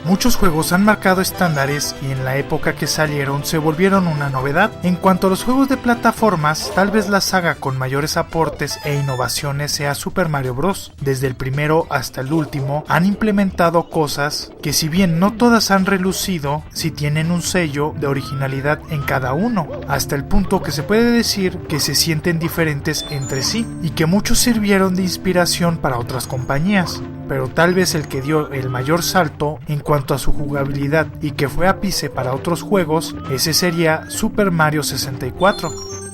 Muchos juegos han marcado estándares y en la época que salieron se volvieron una novedad. En cuanto a los juegos de plataformas, tal vez la saga con mayores aportes e innovaciones sea Super Mario Bros. Desde el primero hasta el último han implementado cosas que, si bien no todas han relucido, sí tienen un sello de originalidad en cada uno, hasta el punto que se puede decir que se sienten diferentes entre sí y que muchos sirvieron de inspiración para otras compañías. Pero tal vez el que dio el mayor salto en cuanto a su jugabilidad y que fue ápice para otros juegos, ese sería Super Mario 64.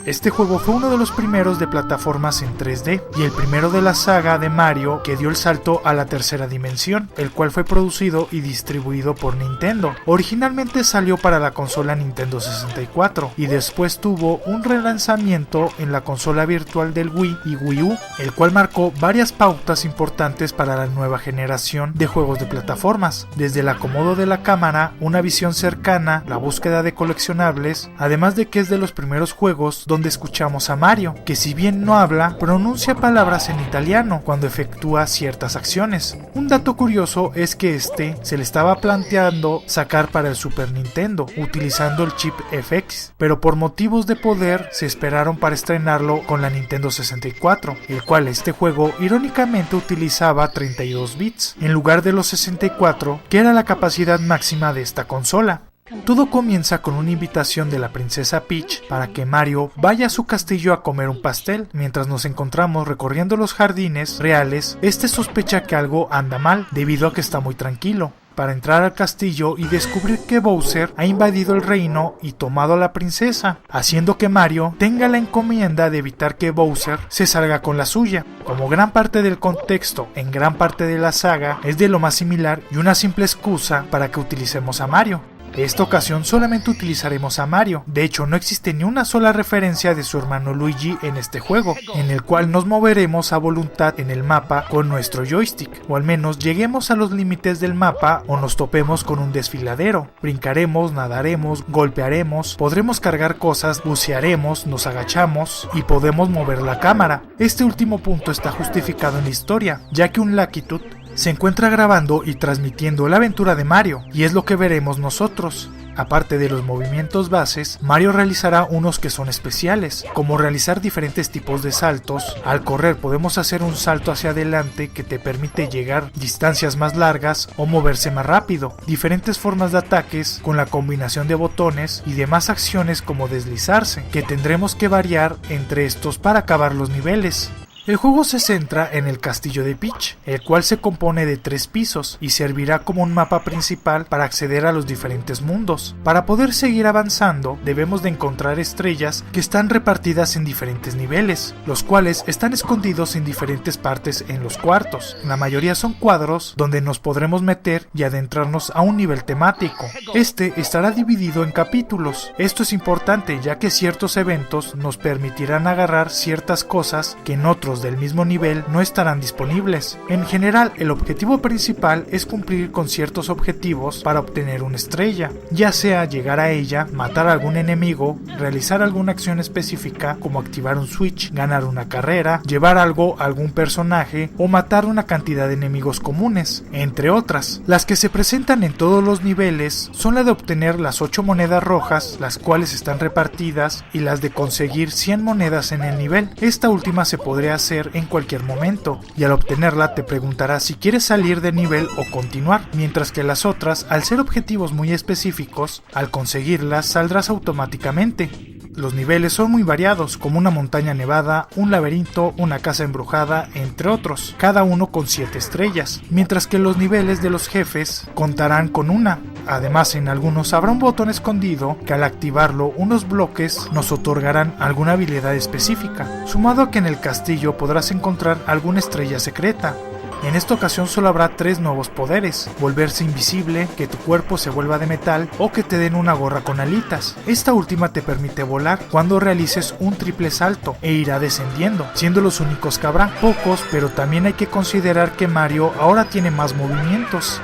Este juego fue uno de los primeros de plataformas en 3D y el primero de la saga de Mario que dio el salto a la tercera dimensión, el cual fue producido y distribuido por Nintendo. Originalmente salió para la consola Nintendo 64 y después tuvo un relanzamiento en la consola virtual del Wii y Wii U, el cual marcó varias pautas importantes para la nueva generación de juegos de plataformas, desde el acomodo de la cámara, una visión cercana, la búsqueda de coleccionables, además de que es de los primeros juegos donde escuchamos a Mario, que si bien no habla, pronuncia palabras en italiano cuando efectúa ciertas acciones. Un dato curioso es que se le estaba planteando sacar para el Super Nintendo, utilizando el chip FX, pero por motivos de poder se esperaron para estrenarlo con la Nintendo 64, el cual este juego irónicamente utilizaba 32 bits, en lugar de los 64, que era la capacidad máxima de esta consola. Todo comienza con una invitación de la princesa Peach para que Mario vaya a su castillo a comer un pastel. Mientras nos encontramos recorriendo los jardines reales, sospecha que algo anda mal debido a que está muy tranquilo, para entrar al castillo y descubrir que Bowser ha invadido el reino y tomado a la princesa, haciendo que Mario tenga la encomienda de evitar que Bowser se salga con la suya. Como gran parte del contexto en gran parte de la saga es de lo más similar y una simple excusa para que utilicemos a Mario. Esta ocasión solamente utilizaremos a Mario, de hecho no existe ni una sola referencia de su hermano Luigi en este juego, en el cual nos moveremos a voluntad en el mapa con nuestro joystick, o al menos lleguemos a los límites del mapa o nos topemos con un desfiladero. Brincaremos, nadaremos, golpearemos, podremos cargar cosas, bucearemos, nos agachamos y podemos mover la cámara. Este último punto está justificado en la historia, ya que un Lucky Tooth se encuentra grabando y transmitiendo la aventura de Mario, y es lo que veremos nosotros. Aparte de los movimientos bases, Mario realizará unos que son especiales, como realizar diferentes tipos de saltos. Al correr podemos hacer un salto hacia adelante que te permite llegar distancias más largas o moverse más rápido, diferentes formas de ataques con la combinación de botones y demás acciones como deslizarse, que tendremos que variar entre estos para acabar los niveles. El juego se centra en el castillo de Peach, el cual se compone de 3 pisos y servirá como un mapa principal para acceder a los diferentes mundos. Para poder seguir avanzando, debemos de encontrar estrellas que están repartidas en diferentes niveles, los cuales están escondidos en diferentes partes en los cuartos. La mayoría son cuadros donde nos podremos meter y adentrarnos a un nivel temático. Este estará dividido en capítulos. Esto es importante, ya que ciertos eventos nos permitirán agarrar ciertas cosas que en otros del mismo nivel no estarán disponibles. En general, el objetivo principal es cumplir con ciertos objetivos para obtener una estrella, ya sea llegar a ella, matar a algún enemigo, realizar alguna acción específica como activar un switch, ganar una carrera, llevar algo a algún personaje o matar una cantidad de enemigos comunes, entre otras. Las que se presentan en todos los niveles son la de obtener las 8 monedas rojas, las cuales están repartidas, y las de conseguir 100 monedas en el nivel. Esta última se podría hacer en cualquier momento, y al obtenerla te preguntará si quieres salir de nivel o continuar, mientras que las otras, al ser objetivos muy específicos, al conseguirlas saldrás automáticamente. Los niveles son muy variados, como una montaña nevada, un laberinto, una casa embrujada, entre otros, cada uno con 7 estrellas, mientras que los niveles de los jefes contarán con una. Además, en algunos habrá un botón escondido que al activarlo unos bloques nos otorgarán alguna habilidad específica, sumado a que en el castillo podrás encontrar alguna estrella secreta. En esta ocasión solo habrá 3 nuevos poderes: volverse invisible, que tu cuerpo se vuelva de metal o que te den una gorra con alitas. Esta última te permite volar cuando realices un triple salto e irá descendiendo, siendo los únicos que habrá. Pocos, pero también hay que considerar que Mario ahora tiene más movimientos.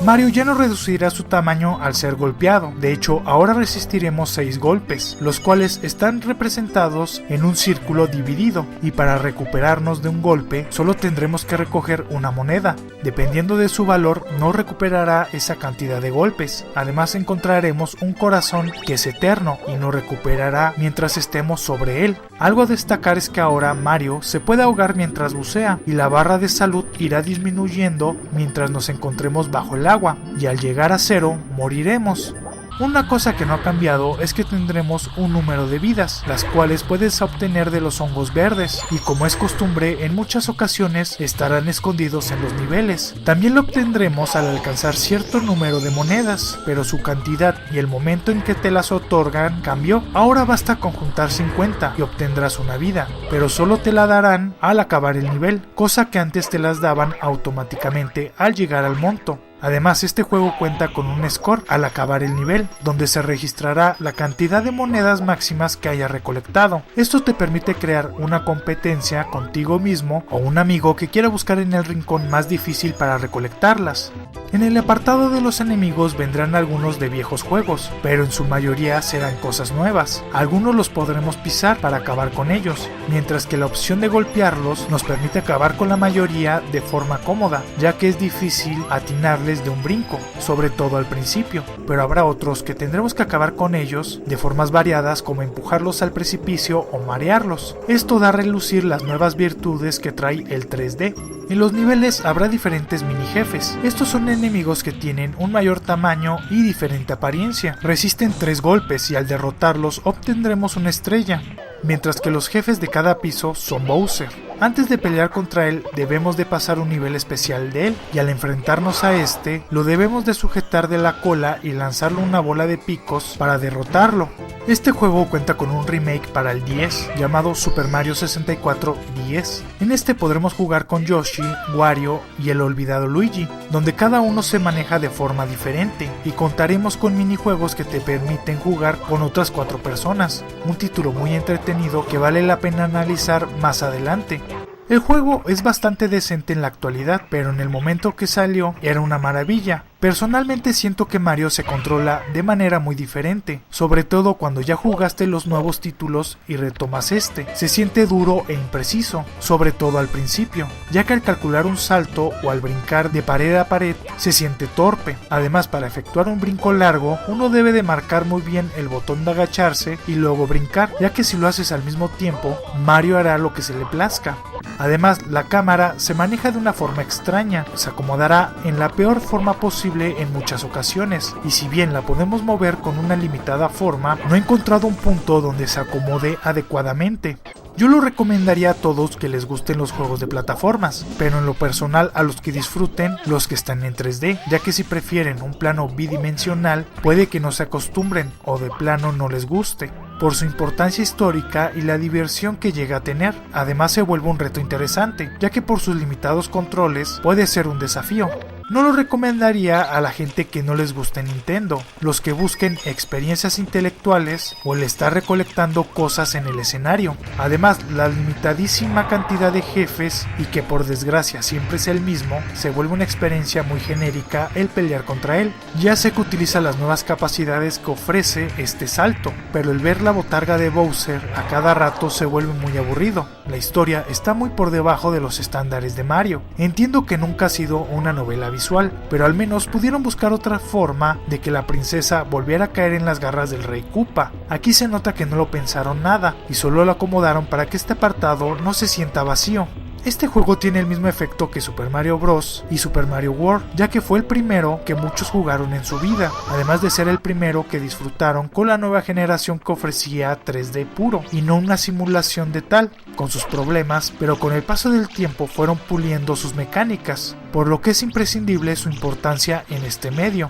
Mario ya no reducirá su tamaño al ser golpeado, de hecho ahora resistiremos 6 golpes, los cuales están representados en un círculo dividido, y para recuperarnos de un golpe solo tendremos que recoger una moneda. Dependiendo de su valor no recuperará esa cantidad de golpes. Además encontraremos un corazón que es eterno y nos recuperará mientras estemos sobre él. Algo a destacar es que ahora Mario se puede ahogar mientras bucea y la barra de salud irá disminuyendo mientras nos encontremos bajo el agua, y al llegar a 0 moriremos. Una cosa que no ha cambiado es que tendremos un número de vidas, las cuales puedes obtener de los hongos verdes, y como es costumbre en muchas ocasiones estarán escondidos en los niveles. También lo obtendremos al alcanzar cierto número de monedas, pero su cantidad y el momento en que te las otorgan cambió. Ahora basta con juntar 50 y obtendrás una vida, pero solo te la darán al acabar el nivel, cosa que antes te las daban automáticamente al llegar al monto. Además, este juego cuenta con un score al acabar el nivel, donde se registrará la cantidad de monedas máximas que hayas recolectado. Esto te permite crear una competencia contigo mismo o un amigo que quiera buscar en el rincón más difícil para recolectarlas. En el apartado de los enemigos vendrán algunos de viejos juegos, pero en su mayoría serán cosas nuevas. Algunos los podremos pisar para acabar con ellos, mientras que la opción de golpearlos nos permite acabar con la mayoría de forma cómoda, ya que es difícil atinarles de un brinco, sobre todo al principio, pero habrá otros que tendremos que acabar con ellos de formas variadas, como empujarlos al precipicio o marearlos. Esto da a relucir las nuevas virtudes que trae el 3D. En los niveles habrá diferentes mini jefes. Estos son enemigos que tienen un mayor tamaño y diferente apariencia. Resisten 3 golpes y al derrotarlos obtendremos una estrella, mientras que los jefes de cada piso son Bowser. Antes de pelear contra él debemos de pasar un nivel especial de él, y al enfrentarnos a este lo debemos de sujetar de la cola y lanzarle una bola de picos para derrotarlo. Este juego cuenta con un remake para el 10 llamado Super Mario 64 10. En este podremos jugar con Yoshi, Wario y el olvidado Luigi, donde cada uno se maneja de forma diferente, y contaremos con minijuegos que te permiten jugar con otras 4 personas. Un título muy entretenido que vale la pena analizar más adelante. El juego es bastante decente en la actualidad, pero en el momento que salió era una maravilla. Personalmente siento que Mario se controla de manera muy diferente, sobre todo cuando ya jugaste los nuevos títulos y retomas este. Se siente duro e impreciso, sobre todo al principio, ya que al calcular un salto o al brincar de pared a pared se siente torpe. Además, para efectuar un brinco largo, uno debe de marcar muy bien el botón de agacharse y luego brincar, ya que si lo haces al mismo tiempo, Mario hará lo que se le plazca. Además, la cámara se maneja de una forma extraña, se acomodará en la peor forma posible en muchas ocasiones, y si bien la podemos mover con una limitada forma, no he encontrado un punto donde se acomode adecuadamente. Yo lo recomendaría a todos que les gusten los juegos de plataformas, pero en lo personal a los que disfruten los que están en 3D, ya que si prefieren un plano bidimensional puede que no se acostumbren o de plano no les guste, por su importancia histórica y la diversión que llega a tener. Además se vuelve un reto interesante, ya que por sus limitados controles puede ser un desafío. No lo recomendaría a la gente que no les guste Nintendo, los que busquen experiencias intelectuales o el estar recolectando cosas en el escenario. Además, la limitadísima cantidad de jefes, y que por desgracia siempre es el mismo, se vuelve una experiencia muy genérica el pelear contra él. Ya sé que utiliza las nuevas capacidades que ofrece este salto, pero el ver la botarga de Bowser a cada rato se vuelve muy aburrido. La historia está muy por debajo de los estándares de Mario. Entiendo que nunca ha sido una novela visual, pero al menos pudieron buscar otra forma de que la princesa volviera a caer en las garras del rey Koopa. Aquí se nota que no lo pensaron nada y solo lo acomodaron para que este apartado no se sienta vacío. Este juego tiene el mismo efecto que Super Mario Bros. Y Super Mario World, ya que fue el primero que muchos jugaron en su vida, además de ser el primero que disfrutaron con la nueva generación que ofrecía 3D puro y no una simulación de tal, con sus problemas, pero con el paso del tiempo fueron puliendo sus mecánicas, por lo que es imprescindible su importancia en este medio.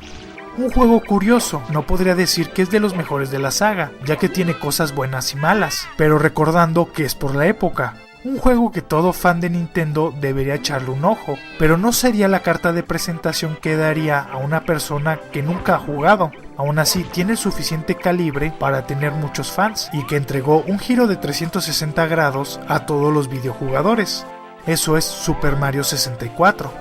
Un juego curioso, no podría decir que es de los mejores de la saga, ya que tiene cosas buenas y malas, pero recordando que es por la época. Un juego que todo fan de Nintendo debería echarle un ojo, pero no sería la carta de presentación que daría a una persona que nunca ha jugado. Aún así tiene el suficiente calibre para tener muchos fans y que entregó un giro de 360 grados a todos los videojugadores. Eso es Super Mario 64.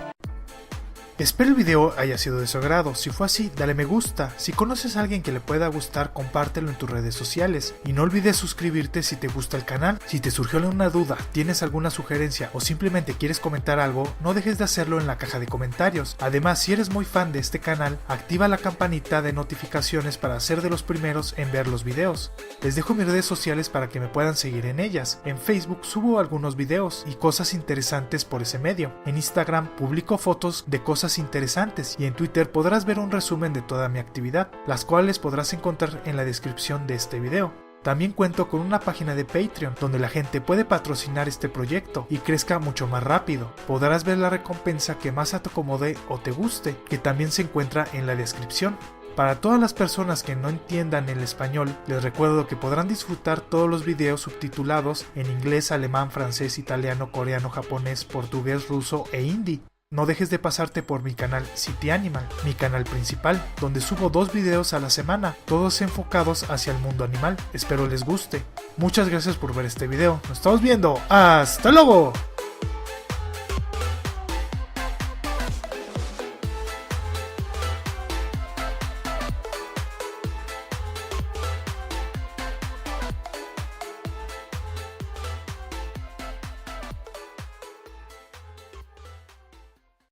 Espero el video haya sido de su agrado. Si fue así, dale me gusta. Si conoces a alguien que le pueda gustar, compártelo en tus redes sociales. Y no olvides suscribirte si te gusta el canal. Si te surgió alguna duda, tienes alguna sugerencia o simplemente quieres comentar algo, no dejes de hacerlo en la caja de comentarios. Además, si eres muy fan de este canal, activa la campanita de notificaciones para ser de los primeros en ver los videos. Les dejo mis redes sociales para que me puedan seguir en ellas. En Facebook subo algunos videos y cosas interesantes por ese medio. En Instagram publico fotos de cosas interesantes y en Twitter podrás ver un resumen de toda mi actividad, las cuales podrás encontrar en la descripción de este video. También cuento con una página de Patreon donde la gente puede patrocinar este proyecto y crezca mucho más rápido. Podrás ver la recompensa que más te acomode o te guste, que también se encuentra en la descripción. Para todas las personas que no entiendan el español, les recuerdo que podrán disfrutar todos los videos subtitulados en inglés, alemán, francés, italiano, coreano, japonés, portugués, ruso e hindi. No dejes de pasarte por mi canal City Animal, mi canal principal, donde subo 2 videos a la semana, todos enfocados hacia el mundo animal. Espero les guste. Muchas gracias por ver este video. Nos estamos viendo. ¡Hasta luego!